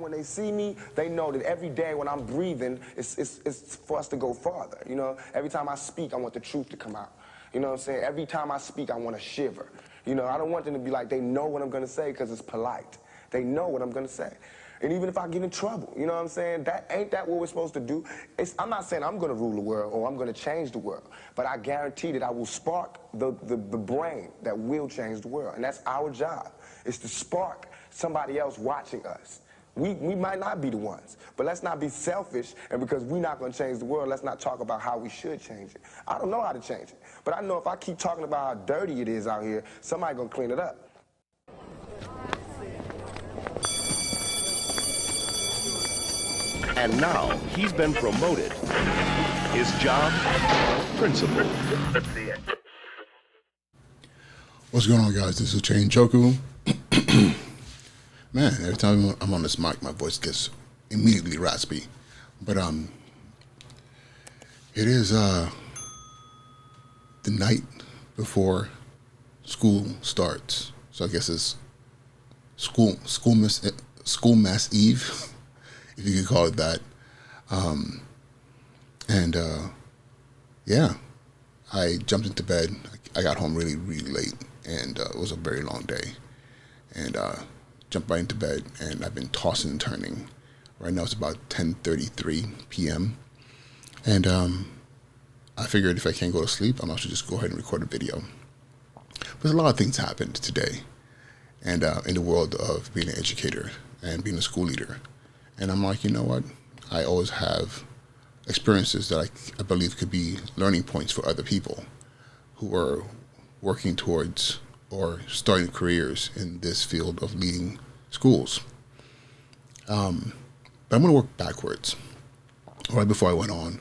When they see me, they know that every day when I'm breathing, it's for us to go farther, you know? Every time I speak, I want the truth to come out. You know what I'm saying? Every time I speak, I want to shiver. You know, I don't want them to be like, they know what I'm going to say because it's polite. They know what I'm going to say. And even if I get in trouble, you know what I'm saying? Ain't that what we're supposed to do? I'm not saying I'm going to rule the world or I'm going to change the world, but I guarantee that I will spark the brain that will change the world. And that's our job, is to spark somebody else watching us. We might not be the ones, but let's not be selfish, and because we're not going to change the world, let's not talk about how we should change it. I don't know how to change it, but I know if I keep talking about how dirty it is out here, somebody's going to clean it up. And now he's been promoted. His job, principal. What's going on, guys? This is Uche Njoku. Man, every time I'm on this mic, my voice gets immediately raspy. But it is the night before school starts. So I guess it's school mass eve, if you could call it that. Yeah, I jumped into bed. I got home really, really late, and it was a very long day. And jumped right into bed, and I've been tossing and turning. Right now it's about 10:33 p.m. And I figured if I can't go to sleep, I might just go ahead and record a video. But a lot of things happened today, and in the world of being an educator and being a school leader. And I'm like, you know what? I always have experiences that I believe could be learning points for other people who are working towards or starting careers in this field of leading schools. But I'm going to work backwards. Right before I went on,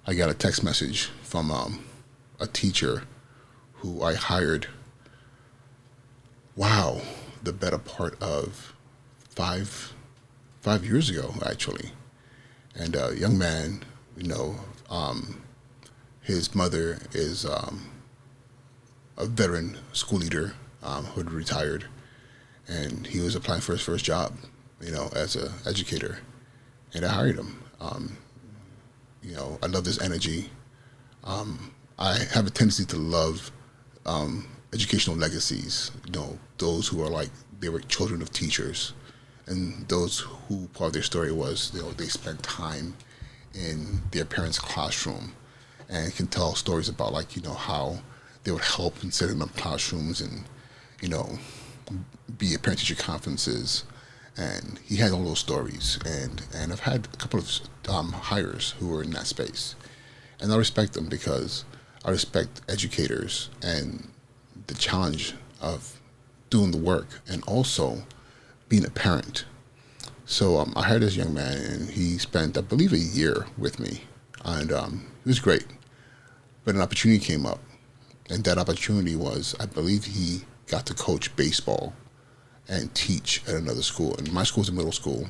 I got a text message from a teacher who I hired, the better part of five years ago, actually. And a young man, his mother is a veteran school leader who had retired, and he was applying for his first job, as an educator, and I hired him. I love his energy. I have a tendency to love educational legacies, those who are like, they were children of teachers, and those who part of their story was, they spent time in their parents' classroom and can tell stories about how they would help in setting up classrooms and, be at parent-teacher conferences. And he had all those stories. And I've had a couple of hires who were in that space. And I respect them because I respect educators and the challenge of doing the work and also being a parent. So I hired this young man, and he spent, I believe, a year with me. And it was great. But an opportunity came up. And that opportunity was, I believe he got to coach baseball and teach at another school. And my school's a middle school,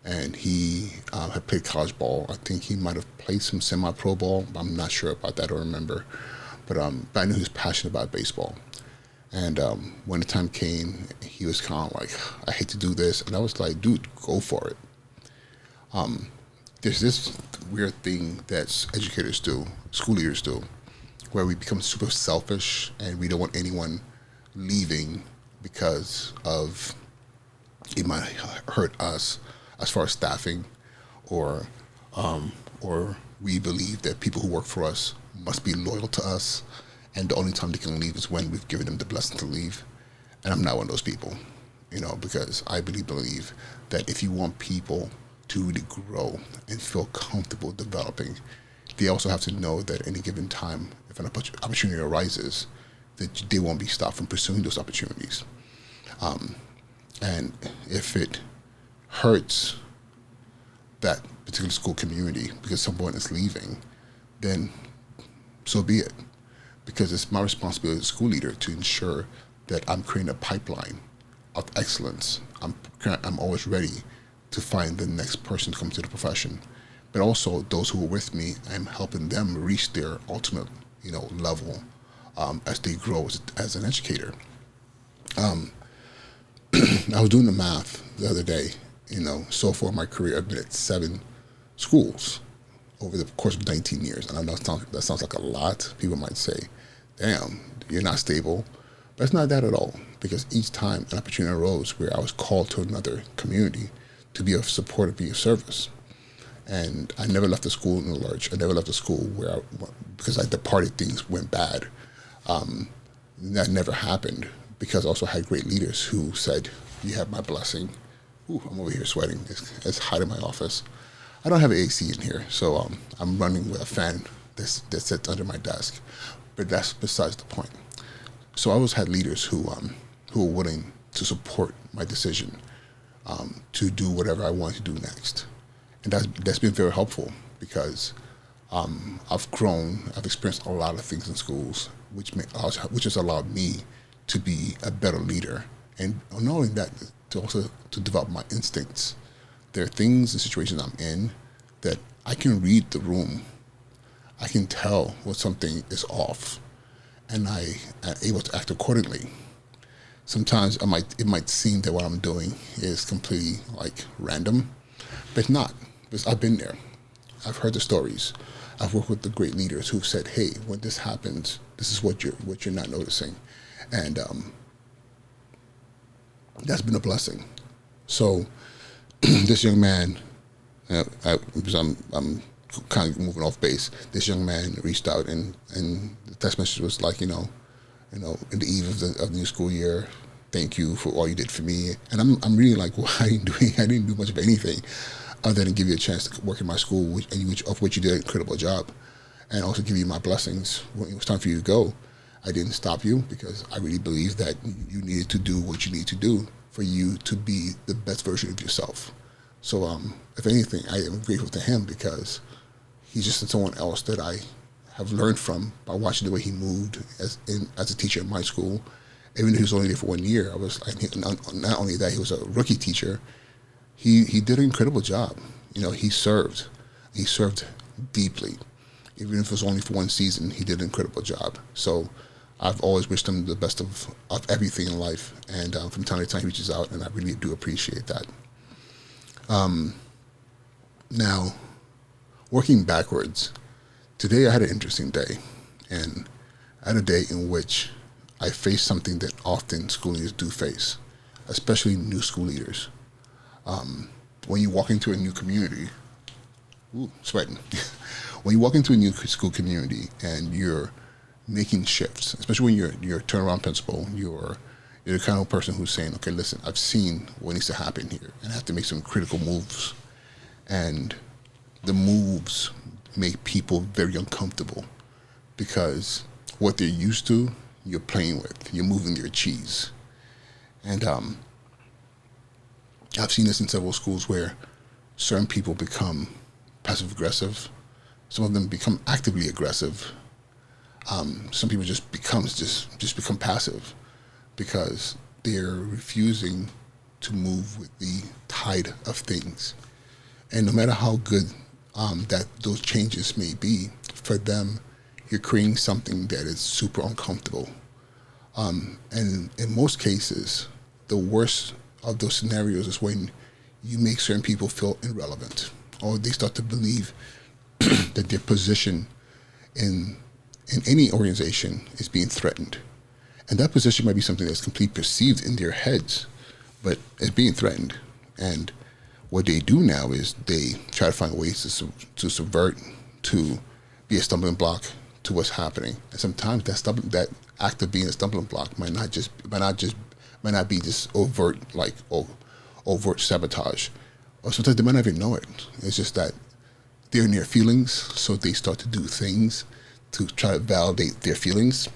and he had played college ball. I think he might have played some semi-pro ball. I'm not sure about that or remember. But I knew he was passionate about baseball. And when the time came, he was kind of like, I hate to do this. And I was like, dude, go for it. There's this weird thing that educators do, school leaders do, where we become super selfish and we don't want anyone leaving because of it might hurt us as far as staffing, or we believe that people who work for us must be loyal to us, and the only time they can leave is when we've given them the blessing to leave. And I'm not one of those people, because I believe that if you want people to really grow and feel comfortable developing, they also have to know that at any given time, if an opportunity arises, that they won't be stopped from pursuing those opportunities. And if it hurts that particular school community because someone is leaving, then so be it. Because it's my responsibility as a school leader to ensure that I'm creating a pipeline of excellence. I'm always ready to find the next person to come to the profession. But also those who are with me, I'm helping them reach their ultimate, level as they grow as an educator. I was doing the math the other day, So far in my career, I've been at 7 schools over the course of 19 years. And I know that sounds like a lot. People might say, damn, you're not stable. But it's not that at all, because each time an opportunity arose where I was called to another community to be of support and be of service. And I never left the school in the lurch. I never left the school because I departed, things went bad. That never happened, because I also had great leaders who said, you have my blessing. Ooh, I'm over here sweating. It's hot in my office. I don't have an AC in here, so I'm running with a fan that sits under my desk. But that's besides the point. So I always had leaders who were willing to support my decision to do whatever I wanted to do next. And that's been very helpful, because I've grown, I've experienced a lot of things in schools, which has allowed me to be a better leader. And not only that, to develop my instincts. There are things and situations I'm in that I can read the room. I can tell when something is off, and I am able to act accordingly. Sometimes it might seem that what I'm doing is completely random, but it's not, because I've been there. I've heard the stories. I've worked with the great leaders who've said, hey, when this happens, this is what you're not noticing. And that's been a blessing. So this young man, because I'm kind of moving off base, this young man reached out, and the text message was like, in the eve of the new school year, thank you for all you did for me. And I'm really like, well, I didn't do much of anything other than give you a chance to work in my school, of which you did an incredible job, and also give you my blessings when it was time for you to go. I didn't stop you, because I really believe that you needed to do what you need to do for you to be the best version of yourself. So if anything, I am grateful to him, because he's just someone else that I have learned from by watching the way he moved as a teacher in my school. Even though he was only there for 1 year, I was like, not only that, he was a rookie teacher. He did an incredible job. He served deeply. Even if it was only for 1 season, he did an incredible job. So I've always wished him the best of everything in life. And from time to time, he reaches out, and I really do appreciate that. Now, working backwards, today I had an interesting day. And I had a day in which I faced something that often school leaders do face, especially new school leaders. When you walk into a new community, sweating. When you walk into a new school community and you're making shifts, especially when you're a turnaround principal, you're the kind of person who's saying, okay, listen, I've seen what needs to happen here, and I have to make some critical moves. And the moves make people very uncomfortable, because what they're used to, you're playing with, you're moving their cheese. And I've seen this in several schools where certain people become passive-aggressive. Some of them become actively aggressive. Some people just become passive, because they're refusing to move with the tide of things. And no matter how good that those changes may be, for them, you're creating something that is super uncomfortable. And in most cases, the worst of those scenarios is when you make certain people feel irrelevant, or they start to believe that their position in any organization is being threatened. And that position might be something that's completely perceived in their heads, but it's being threatened. And what they do now is they try to find ways to subvert, to be a stumbling block to what's happening. And sometimes that act of being a stumbling block might not be just overt sabotage, or sometimes they might not even know it. It's just that they're in their feelings, so they start to do things to try to validate their feelings.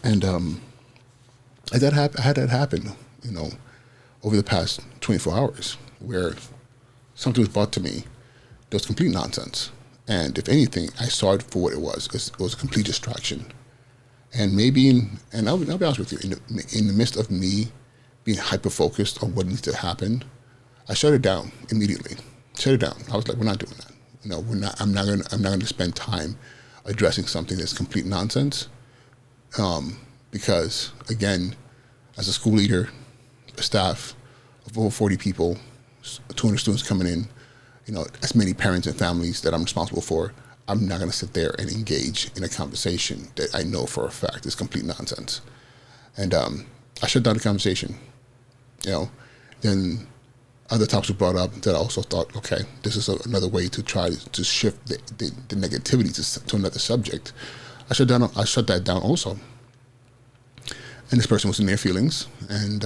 And I had that happen, over the past 24 hours, where something was brought to me that was complete nonsense. And if anything, I saw it for what it was. It was a complete distraction. And I'll be honest with you, in the midst of me being hyper-focused on what needs to happen, I shut it down immediately. Shut it down. I was like, we're not doing that. I'm not going to spend time addressing something that's complete nonsense. Because again, as a school leader, a staff of over 40 people, 200 students coming in, as many parents and families that I'm responsible for, I'm not going to sit there and engage in a conversation that I know for a fact is complete nonsense. And I shut down the conversation. Then other topics were brought up that I also thought, okay, this is another way to try to shift the negativity to another subject. I shut that down also. And this person was in their feelings, and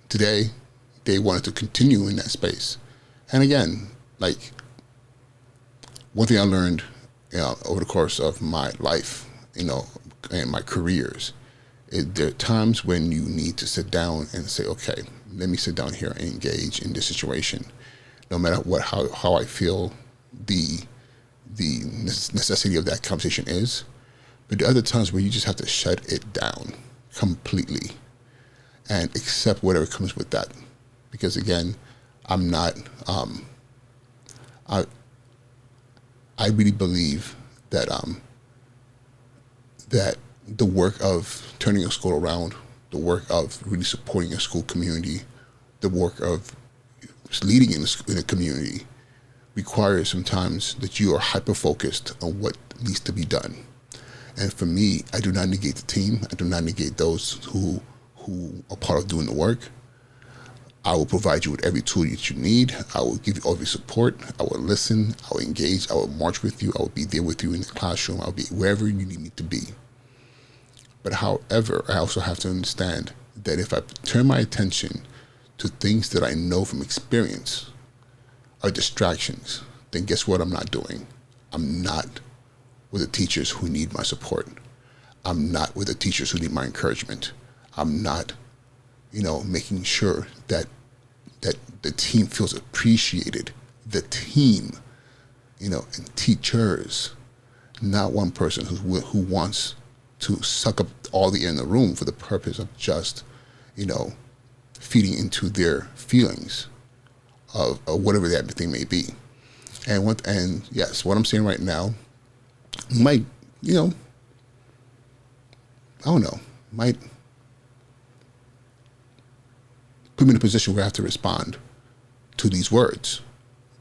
today they wanted to continue in that space. And again, like, one thing I learned over the course of my life, and my careers, there are times when you need to sit down and say, okay, let me sit down here and engage in this situation, no matter how I feel the necessity of that conversation is. But there are other times where you just have to shut it down completely and accept whatever comes with that. Because again, I'm not, I really believe that that the work of turning a school around, the work of really supporting a school community, the work of leading in a community requires sometimes that you are hyper-focused on what needs to be done. And for me, I do not negate the team. I do not negate those who are part of doing the work. I will provide you with every tool that you need. I will give you all your support. I will listen. I will engage. I will march with you. I will be there with you in the classroom. I will be wherever you need me to be. But however, I also have to understand that if I turn my attention to things that I know from experience are distractions, then guess what I'm not doing? I'm not with the teachers who need my support. I'm not with the teachers who need my encouragement. I'm not, making sure that the team feels appreciated. The team, and teachers, not one person who wants to suck up all the air in the room for the purpose of just, feeding into their feelings of whatever that thing may be. And yes, what I'm saying right now might, I don't know, might put me in a position where I have to respond to these words.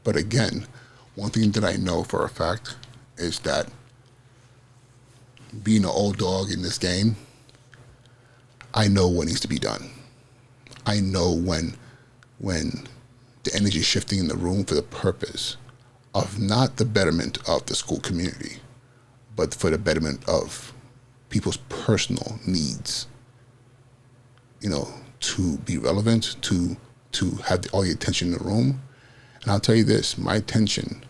But again, one thing that I know for a fact is that being an old dog in this game, I know what needs to be done. I know when the energy is shifting in the room for the purpose of not the betterment of the school community, but for the betterment of people's personal needs, to be relevant, to have all the attention in the room. And I'll tell you this, my attention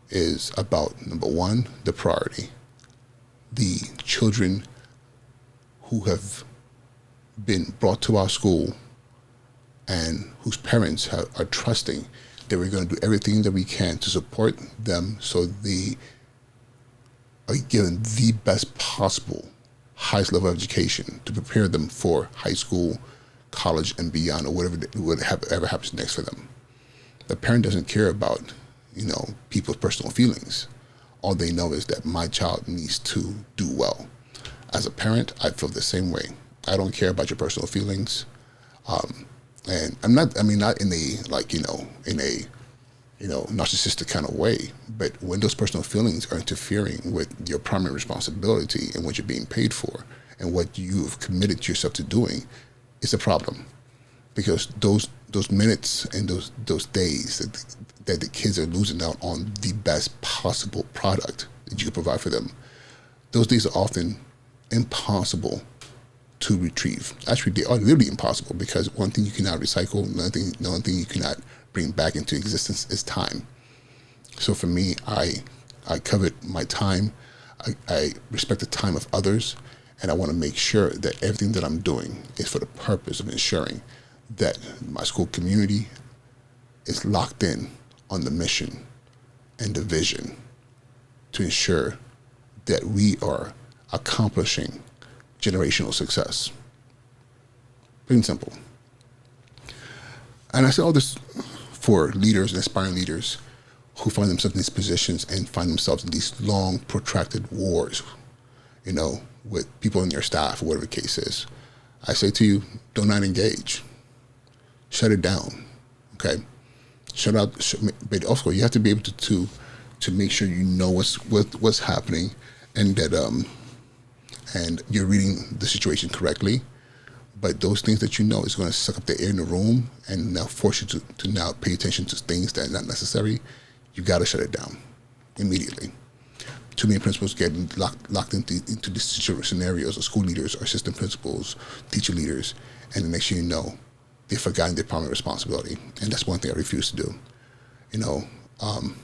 is about, number one, the priority. The children who have been brought to our school and whose parents are trusting that we're going to do everything that we can to support them so they are given the best possible, highest level of education to prepare them for high school, college, and beyond, or whatever happens next for them. The parent doesn't care about, people's personal feelings. All they know is that my child needs to do well. As a parent, I feel the same way. I don't care about your personal feelings. And not in a narcissistic kind of way, but when those personal feelings are interfering with your primary responsibility and what you're being paid for and what you've committed yourself to doing, it's a problem. Because those minutes and those days that the kids are losing out on the best possible product that you can provide for them, those days are often impossible to retrieve. Actually, they are literally impossible, because one thing you cannot recycle, another thing you cannot bring back into existence is time. So for me, I covet my time. I respect the time of others, and I want to make sure that everything that I'm doing is for the purpose of ensuring that my school community is locked in on the mission and the vision to ensure that we are accomplishing generational success. Plain and simple. And I say all this for leaders and aspiring leaders who find themselves in these positions and find themselves in these long, protracted wars, with people in your staff or whatever the case is. I say to you, do not engage. shut it down. Okay, but also you have to be able to make sure you know what's happening, and that and you're reading the situation correctly. But those things that you know is going to suck up the air in the room and now force you to now pay attention to things that are not necessary. You got to shut it down immediately. Too many principals get locked into these scenarios, or school leaders, or assistant principals, teacher leaders, and the next thing you know, they've forgotten their primary responsibility. And that's one thing I refuse to do. You know, I'm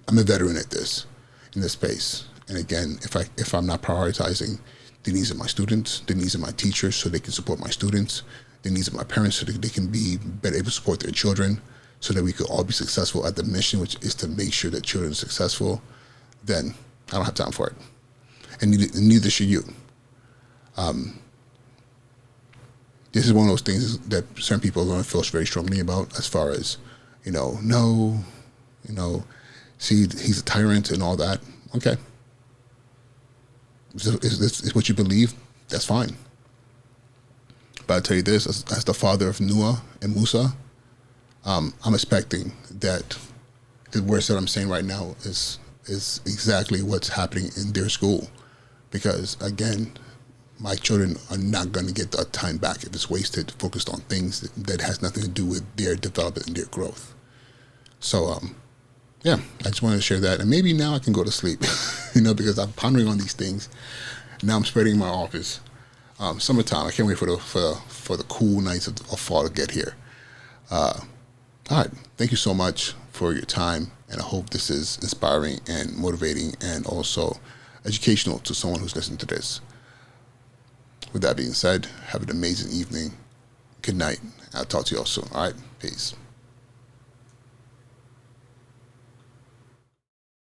a veteran at this, in this space. And again, if I'm not prioritizing the needs of my students, the needs of my teachers so they can support my students, the needs of my parents so that they can be better able to support their children, so that we could all be successful at the mission, which is to make sure that children are successful, then I don't have time for it. And neither should you. This is one of those things that certain people are going to feel very strongly about, as far as, no, see, he's a tyrant and all that. Okay. If this what you believe, that's fine. But I'll tell you this, as the father of Noah and Musa, I'm expecting that the words that I'm saying right now is exactly what's happening in their school. Because, again, my children are not going to get that time back if it's wasted, focused on things that has nothing to do with their development and their growth. So, yeah, I just wanted to share that. And maybe now I can go to sleep, because I'm pondering on these things. Now I'm spreading my office. Summertime, I can't wait for the cool nights of fall to get here. All right, thank you so much for your time, and I hope this is inspiring and motivating and also educational to someone who's listening to this. With that being said, have an amazing evening. Good night. I'll talk to you all soon. All right, peace.